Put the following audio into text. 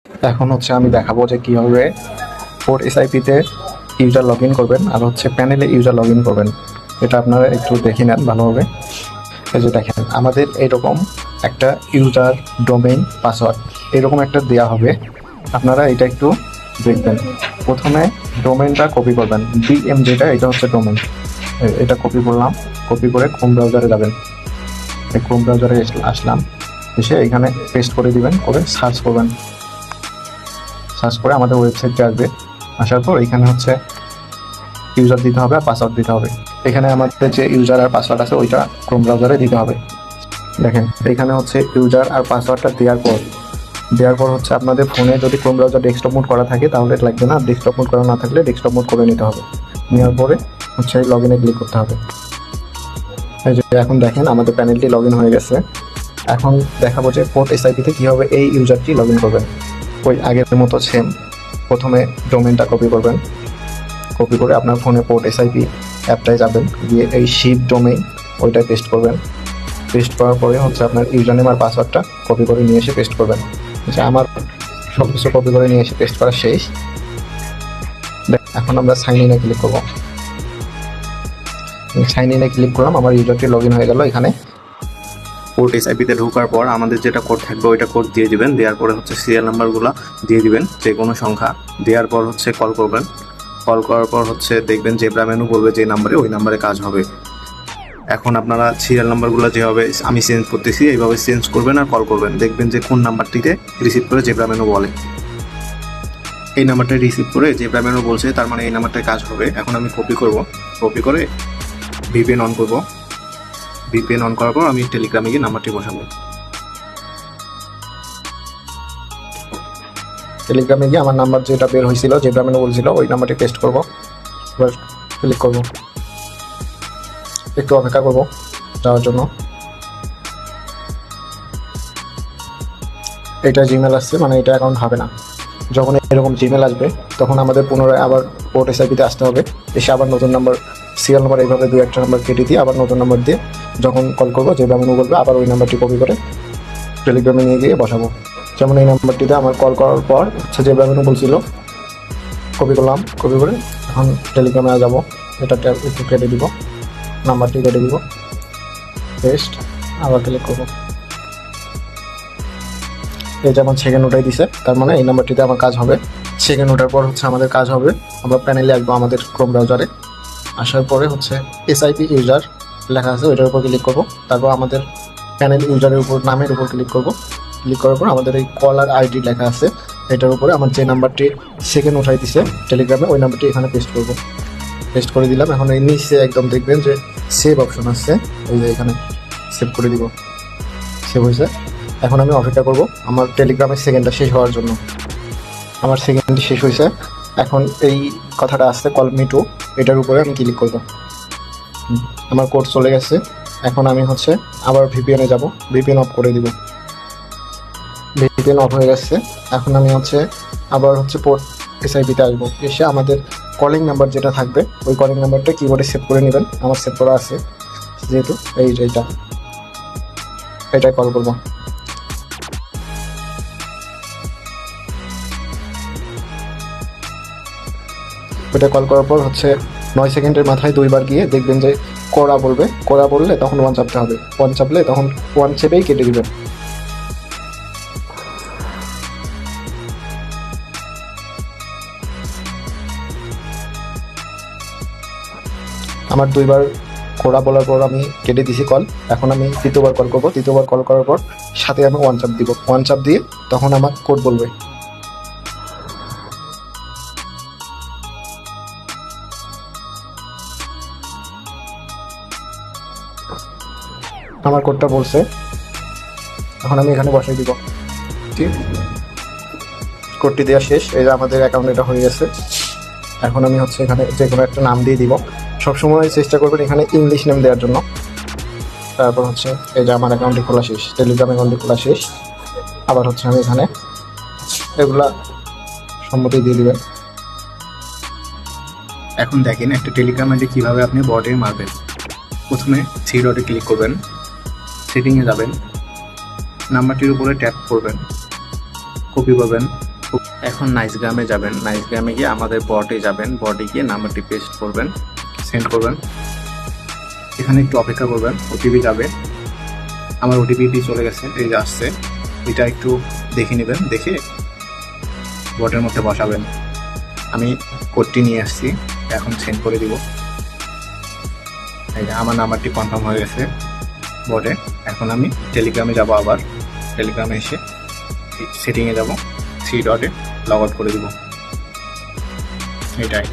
এখন হচ্ছে আমি দেখাবো যে কীভাবে পোর্ট এসআইপিতে ইউজার লগ ইন করবেন আর হচ্ছে প্যানেলে ইউজার লগ ইন করবেন। এটা আপনারা একটু দেখে নেন ভালোভাবে। এই যে দেখেন আমাদের এইরকম একটা ইউজার ডোমেইন পাসওয়ার্ড এরকম একটা দেওয়া হবে। আপনারা এটা একটু দেখবেন। প্রথমে ডোমেইনটা কপি করবেন, ডিএম যেটা এটা হচ্ছে ডোমেইন। এটা কপি করলাম, কপি করে ক্রোম ব্রাউজারে যাবেন। এই ক্রোম ব্রাউজারে আসলাম, এসে এখানে পেস্ট করে দিবেন, করে সার্চ করবেন। সার্চ করে আমাদের ওয়েবসাইটে আসবে। আসার পর এখানে হচ্ছে ইউজার দিতে হবে আর পাসওয়ার্ড দিতে হবে। এখানে আমাদের যে ইউজার আর পাসওয়ার্ড আছে ওইটা ক্রোম ব্রাউজারে দিতে হবে। দেখেন এখানে হচ্ছে ইউজার আর পাসওয়ার্ডটা দেওয়ার পর হচ্ছে আপনাদের ফোনে যদি ক্রোম ব্রাউজার ডেস্কটপ মোড করা থাকে তাহলে লাগবে না, ডেস্কটপ মোড করা না থাকলে ডেস্কটপ মোড করে নিতে হবে। নেওয়ার পরে হচ্ছে লগ ইনে ক্লিক করতে হবে। এই যে এখন দেখেন আমাদের প্যানেলটি লগ ইন হয়ে গেছে। এখন দেখাবো যে পোর্ট এসআইপিতে কীভাবে এই ইউজারটি লগ ইন করবেন। ওই আগের মতো সেম, প্রথমে ডোমেনটা কপি করবেন। কপি করে আপনার ফোনে পোর্ট এসআইপি অ্যাপটায় যাবেন, গিয়ে এই শিপ ডোমেইন ওইটায় পেস্ট করবেন। পেস্ট করার পরে হচ্ছে আপনার ইউজার নেম আর পাসওয়ার্ডটা কপি করে নিয়ে এসে পেস্ট করবেন। আচ্ছা, আমার সব কিছু কপি করে নিয়ে এসে পেস্ট করা শেষ। এখন আমরা সাইন ইনে ক্লিক করবো। সাইন ইনে ক্লিক করলাম, আমার ইউজারটি লগ ইন হয়ে গেল। এখানে পোর্ট এসআইপিতে ঢোকার পর আমাদের যেটা কোড থাকবে ওইটা কোড দিয়ে দিবেন। দেওয়ার পরে হচ্ছে সিরিয়াল নাম্বারগুলো দিয়ে দিবেন, যে কোনো সংখ্যা। দেওয়ার পর হচ্ছে কল করবেন। কল করার পর হচ্ছে দেখবেন জেব্রা মেনু বলবে যে নাম্বারে, ওই নাম্বারে কাজ হবে। এখন আপনারা সিরিয়াল নাম্বারগুলো যেভাবে আমি চেঞ্জ করতেছি এইভাবে চেঞ্জ করবেন আর কল করবেন। দেখবেন যে কোন নাম্বারটিতে রিসিভ করে জেব্রা মেনু বলে। এই নাম্বারটা রিসিভ করে জেব্রা মেনু বলছে, তার মানে এই নাম্বারটায় কাজ হবে। এখন আমি কপি করব, কপি করে ভিপিএন অন করব। ভিপিএন অন করার পর আমি টেলিগ্রামে গিয়ে নাম্বারটি বসাবো। টেলিগ্রামে গিয়ে আমার নাম্বার যেটা বের হয়েছিল, জেব্রা মেনু বলছিল, ওই নাম্বারটি পেস্ট করব। এবার ক্লিক করব, একটু অপেক্ষা করব যাওয়ার জন্য। এটা জিমেল আসছে, মানে এটা অ্যাকাউন্ট হবে না। যখন এরকম জিমেল আসবে তখন আমাদের পুনরায় আবার পোর্ট এসআইপিতে আসতে হবে। এসে আবার নতুন নাম্বার, সিরিয়াল নাম্বার এইভাবে দু একটা নাম্বার কেটে দিয়ে আবার নতুন নাম্বার দিয়ে যখন কল করবো, জেব্রা মেনু বলবে, আবার ওই নাম্বারটি কপি করে টেলিগ্রামে নিয়ে গিয়ে বসাবো। যেমন এই নাম্বারটিতে আমার কল করার পর হচ্ছে জেব্রা মেনু বলছিল, কপি করলাম, কপি করে এখন টেলিগ্রামে যাবো। এটা একটু কেটে দিব, নাম্বারটি কেটে দিব, পেস্ট, আবার ক্লিক করবো। এই যে আমার সেকেন্ড ওটাই দিছে, তার মানে এই নাম্বারটিতে আমার কাজ হবে। সেকেন্ড ওটার পর হচ্ছে আমাদের কাজ হবে, আমরা প্যানেলে আসবো আমাদের ক্রোম ব্রাউজারে। আসার পরে হচ্ছে এসআইপি ইউজার লেখা আছে, ওইটার উপর ক্লিক করবো। তারপর আমাদের প্যানেল ইউজারের উপর, নামের উপর ক্লিক করবো। ক্লিক করার পর আমাদের এই কলার আইডি লেখা আছে, এটার উপরে আমার যে নাম্বারটি সেকেন্ড উঠাই দিছে টেলিগ্রামে, ওই নাম্বারটি এখানে পেস্ট করবো। পেস্ট করে দিলাম। এখন এই নিচে একদম দেখবেন যে সেভ অপশন আছে, এই যে এখানে সেভ করে দিব। সেভ হয়েছে। এখন আমি অপেক্ষা করব আমার টেলিগ্রামের সেকেন্ডটা শেষ হওয়ার জন্য। আমার সেকেন্ডটি শেষ হয়েছে। এখন এই কথাটা আসছে কল মি টু, এটার উপরে আমি ক্লিক করব। আমার কোড চলে গেছে। এখন আমি হচ্ছে আবার ভিপিএনে যাব, ভিপিএন অফ করে দিব। ভিপিএন অফ হয়ে গেছে। এখন আমি হচ্ছে আবার হচ্ছে পোর্ট এসআইপিতে আসবো। এসে আমাদের কলিং নাম্বার যেটা থাকবে ওই কলিং নাম্বারটা কিবোর্ডে সেভ করে নেবেন। আমার সেভ করা আছে যেহেতু, এইটাই কল করবো। ওটা কল করার পর হচ্ছে 9 সেকেন্ডের মাথায় দুইবার গিয়ে দেখবেন যে কোড়া বলবে। কোড়া বললে তখন 1 চাপতে হবে, 1 চাপলে তখন 1 চেপেই কেটে দিবেন। আমার দুইবার কোড়া বলার পর আমি কেটে দিছি কল। এখন আমি তৃতীয়বার কল করবো। তৃতীয়বার কল করার পর সাথে আমি 1 চাপ দিব। 1 চাপ দিয়ে তখন আমার কোড বলবে। আমার কোডটা বলছে, এখন আমি এখানে বসাই দিব। ঠিক, কোডটি দেওয়া শেষ। এই যে আমাদের অ্যাকাউন্ট এটা হয়ে গেছে। এখন আমি হচ্ছে এখানে যে কোনো একটা নাম দিয়ে দিব। সবসময় চেষ্টা করবেন এখানে ইংলিশ নেম দেওয়ার জন্য। তারপর হচ্ছে এই যে আমার অ্যাকাউন্টটি খোলা শেষ, টেলিগ্রাম অ্যাকাউন্টটি খোলা শেষ। আবার হচ্ছে আমি এখানে এগুলা সম্মতি দিয়ে দিবেন। এখন দেখেন একটা টেলিগ্রাম আইডি কীভাবে আপনি বটে মারবেন। প্রথমে 3 ডটে ক্লিক করবেন, সেটিংয়ে যাবেন, নাম্বারটির উপরে ট্যাপ করবেন, কপি করবেন, এখন নাইসগ্রামে যাবেন, নাইসগ্রামে গিয়ে আমাদের বটে যাবেন, বটে গিয়ে নাম্বারটি পেস্ট করবেন, সেন্ড করবেন। এখানে একটু অপেক্ষা করবেন, ওটিপি যাবে। আমার ওটিপিটি চলে গেছে, এই যে আসছে। এটা একটু দেখে নেবেন, দেখে বটের মধ্যে বসাবেন। আমি কোডটি নিয়ে আসছি, এখন সেন্ড করে দিব। এই যে আমার নাম্বারটি কনফার্ম হয়ে গেছে বটে। এখন আমি টেলিগ্রামে যাব, আবার টেলিগ্রামে এসে সেটিংয়ে যাব, 3 ডটে লগ আউট করে দিব। এটাই।